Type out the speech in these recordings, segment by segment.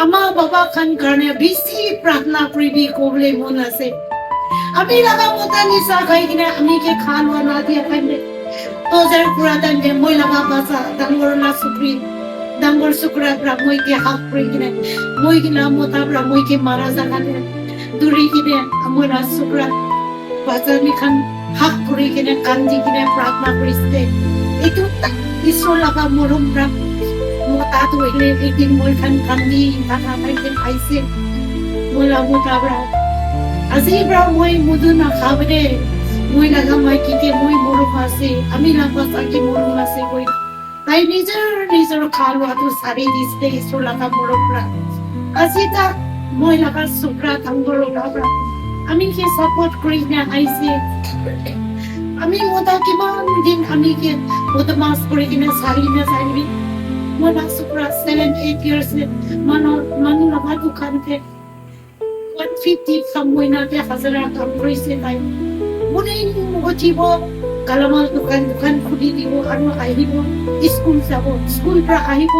আমা বাবা খান কারণে বেশি প্রার্থনা করিবি কবলে মন আছে আমি লাগা মোতা নিসা খাই কিনা আমি কে খাওয়া না দিয়া খাইলে তো যার পুরা দান যে মই লাগা বাসা ডাঙ্গর না সুপ্রি ডাঙ্গর সুকরা প্রা মই কে হাক করি কিনা মই কিনা মোতা প্রা মই কে মারা জাগালে দূরে কিনে আমরা সুকরা বাজার নিখান হাক করি কিনা কান্দি কিনা প্রার্থনা করিছে itu tak isola ka morom rap mo tato ile itin mo kan kandi taka paiten aise mola mo tabra asi bra moi mudu na khabde moi laga mai kite moi moro pase ami na pas ake moro pase koi tai nijor khalwa to sari diste isola ka morom ra asi ta moi laga supra tangoro tabra ami ke support kori na aise আমি মোটা কিমান দিন আমি কি মোটা মাস করে কিনে সারি মোটা সুপ্রা 7-8 years মানু লাগা দোকান তে 150 সময় না তে হাজার কাম করিছে তাই মনে মজিব কালামাল দোকান খুলি দিব আৰু আহিব স্কুল পৰা আহিব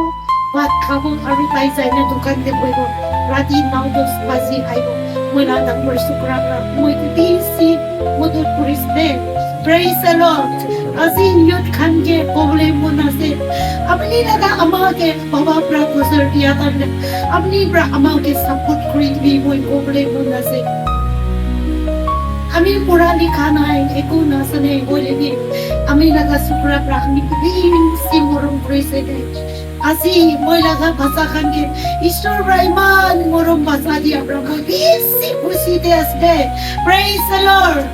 ভাত খাব আৰু তাই যাইনে দোকান তে বহিব ৰাতি 9-10 বাজি আহিব মই না ডাঙৰ সুপ্ৰা মই বেছি মদত কৰিছে Praise the Lord. Asin yut khan ke problem mona se. Apni laga ama ke baba pra kusar diya tan. Apni pra ama ke support kuri bhi moi problem mona se. Ami pura likha na hai eko na sane bole bhi. Ami laga supra pra ami bhi si morom kuri se de. Asi moi laga basa khan ke Ishtor Brahman morom basa diya pra moi bhi si khushi de asbe. Praise the Lord.